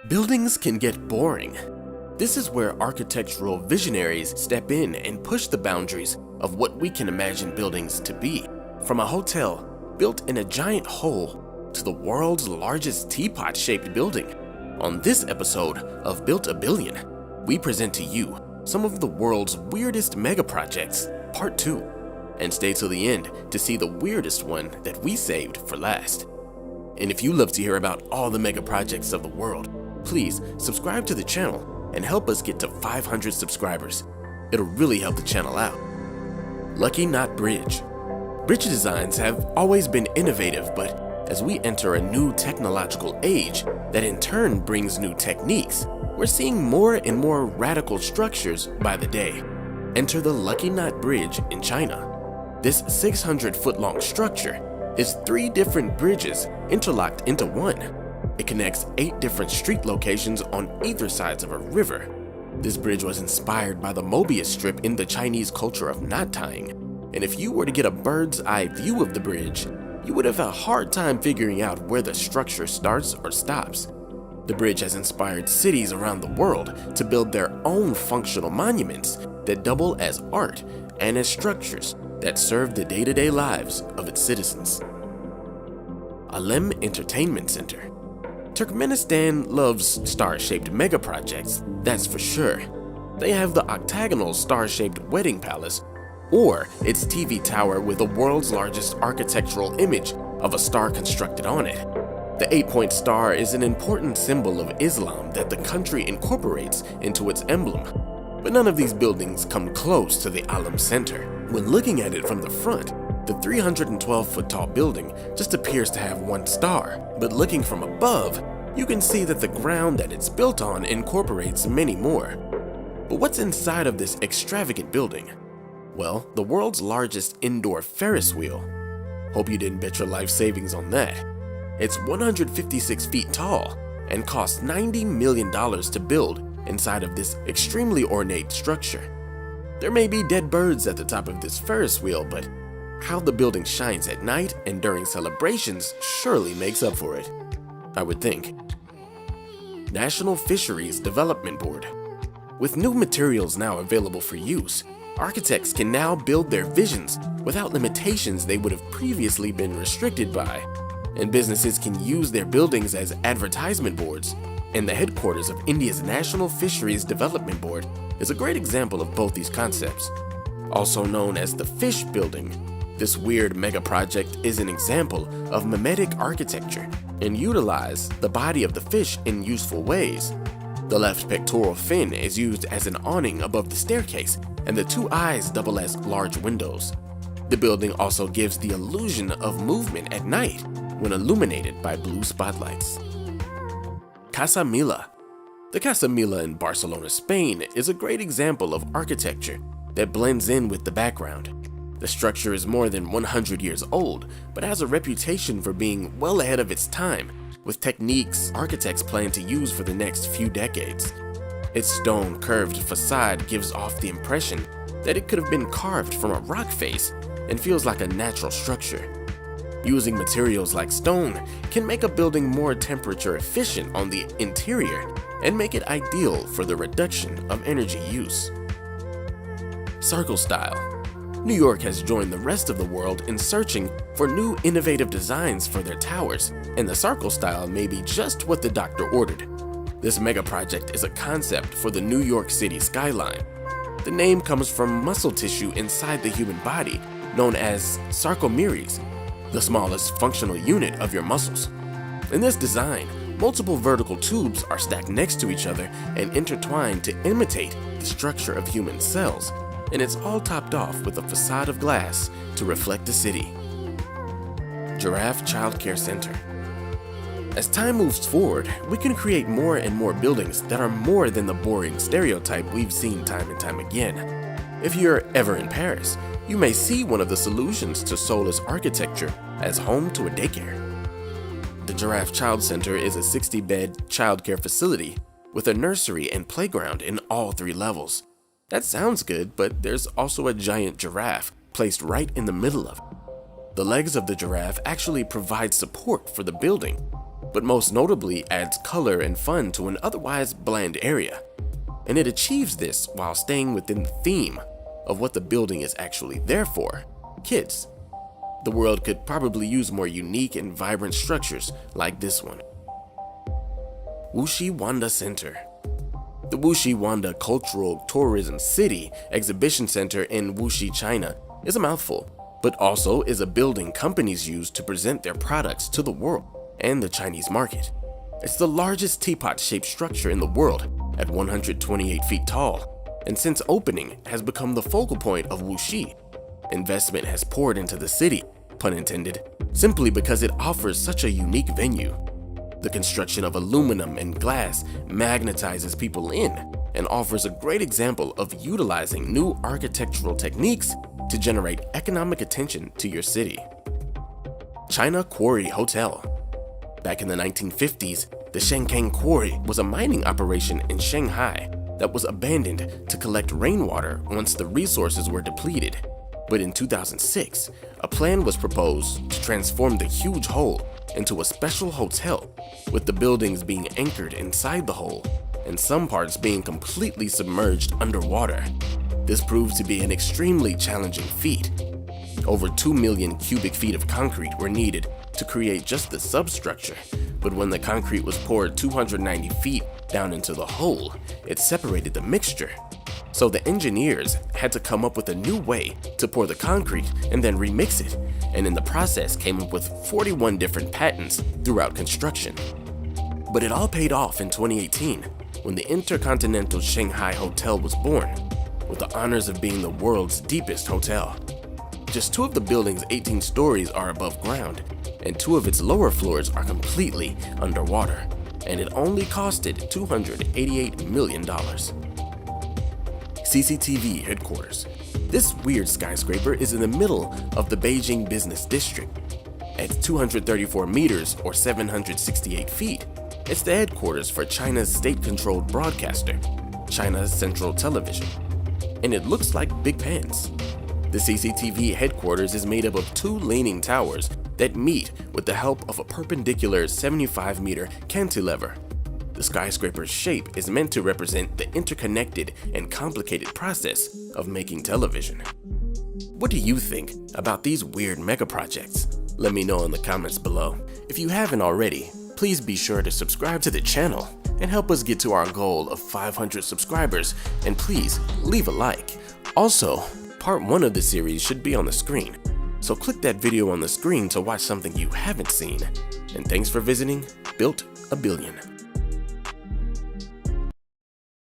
Buildings can get boring. This is where architectural visionaries step in and push the boundaries of what we can imagine buildings to be. From a hotel built in a giant hole to the world's largest teapot-shaped building. On this episode of Built a Billion, we present to you some of the world's weirdest megaprojects, Part 2. And stay till the end to see the weirdest one that we saved for last. And if you love to hear about all the megaprojects of the world, please subscribe to the channel and help us get to 500 subscribers. It'll really help the channel out. Lucky Knot Bridge. Bridge designs have always been innovative, but as we enter a new technological age that in turn brings new techniques, we're seeing more and more radical structures by the day. Enter the Lucky Knot Bridge in China. This 600-foot-long structure is 3 different bridges interlocked into one. It connects 8 different street locations on either sides of a river. This bridge was inspired by the Mobius strip in the Chinese culture of knot tying, and if you were to get a bird's eye view of the bridge, you would have a hard time figuring out where the structure starts or stops. The bridge has inspired cities around the world to build their own functional monuments that double as art and as structures that serve the day-to-day lives of its citizens. Alem Entertainment Center. Turkmenistan loves star-shaped megaprojects, that's for sure. They have the octagonal star-shaped wedding palace, or its TV tower with the world's largest architectural image of a star constructed on it. The 8-point star is an important symbol of Islam that the country incorporates into its emblem. But none of these buildings come close to the Alem Center. When looking at it from the front, the 312-foot-tall building just appears to have one star, but looking from above, you can see that the ground that it's built on incorporates many more. But what's inside of this extravagant building? Well, the world's largest indoor Ferris wheel. Hope you didn't bet your life savings on that. It's 156 feet tall and cost $90 million to build inside of this extremely ornate structure. There may be dead birds at the top of this Ferris wheel, but how the building shines at night and during celebrations surely makes up for it, I would think. National Fisheries Development Board. With new materials now available for use, architects can now build their visions without limitations they would have previously been restricted by, and businesses can use their buildings as advertisement boards. And the headquarters of India's National Fisheries Development Board is a great example of both these concepts. Also known as the Fish Building, this weird mega project is an example of mimetic architecture and utilize the body of the fish in useful ways. The left pectoral fin is used as an awning above the staircase, and the 2 eyes double as large windows. The building also gives the illusion of movement at night when illuminated by blue spotlights. Casa Mila. The Casa Mila in Barcelona, Spain is a great example of architecture that blends in with the background. The structure is more than 100 years old, but has a reputation for being well ahead of its time, with techniques architects plan to use for the next few decades. Its stone curved facade gives off the impression that it could have been carved from a rock face and feels like a natural structure. Using materials like stone can make a building more temperature efficient on the interior and make it ideal for the reduction of energy use. Circle style. New York has joined the rest of the world in searching for new innovative designs for their towers, and the circle style may be just what the doctor ordered. This mega project is a concept for the New York City skyline. The name comes from muscle tissue inside the human body, known as sarcomeres, the smallest functional unit of your muscles. In this design, multiple vertical tubes are stacked next to each other and intertwined to imitate the structure of human cells, and it's all topped off with a facade of glass to reflect the city. Giraffe Child Care Center. As time moves forward, we can create more and more buildings that are more than the boring stereotype we've seen time and time again. If you're ever in Paris, you may see one of the solutions to soulless architecture as home to a daycare. The Giraffe Child Center is a 60-bed childcare facility with a nursery and playground in all 3 levels. That sounds good, but there's also a giant giraffe placed right in the middle of it. The legs of the giraffe actually provide support for the building, but most notably adds color and fun to an otherwise bland area. And it achieves this while staying within the theme of what the building is actually there for: kids. The world could probably use more unique and vibrant structures like this one. Wuxi Wanda Center. The Wuxi Wanda Cultural Tourism City Exhibition Center in Wuxi, China is a mouthful, but also is a building companies use to present their products to the world and the Chinese market. It's the largest teapot-shaped structure in the world at 128 feet tall, and since opening has become the focal point of Wuxi. Investment has poured into the city, pun intended, simply because it offers such a unique venue. The construction of aluminum and glass magnetizes people in and offers a great example of utilizing new architectural techniques to generate economic attention to your city. China Quarry Hotel. Back in the 1950s, the Shenkang Quarry was a mining operation in Shanghai that was abandoned to collect rainwater once the resources were depleted. But in 2006, a plan was proposed to transform the huge hole into a special hotel, with the buildings being anchored inside the hole and some parts being completely submerged underwater. This proved to be an extremely challenging feat. Over 2 million cubic feet of concrete were needed to create just the substructure, but when the concrete was poured 290 feet down into the hole, it separated the mixture. So the engineers had to come up with a new way to pour the concrete and then remix it, and in the process came up with 41 different patents throughout construction. But it all paid off in 2018 when the Intercontinental Shanghai Hotel was born, with the honors of being the world's deepest hotel. Just 2 of the building's 18 stories are above ground, and 2 of its lower floors are completely underwater, and it only costed $288 million. CCTV headquarters. This weird skyscraper is in the middle of the Beijing Business District. At 234 meters or 768 feet, it's the headquarters for China's state-controlled broadcaster, China's Central Television. And it looks like big pants. The CCTV headquarters is made up of 2 leaning towers that meet with the help of a perpendicular 75-meter cantilever. The skyscraper's shape is meant to represent the interconnected and complicated process of making television. What do you think about these weird megaprojects? Let me know in the comments below. If you haven't already, please be sure to subscribe to the channel and help us get to our goal of 500 subscribers, and please leave a like. Also, part 1 of the series should be on the screen, so click that video on the screen to watch something you haven't seen. And thanks for visiting Built a Billion.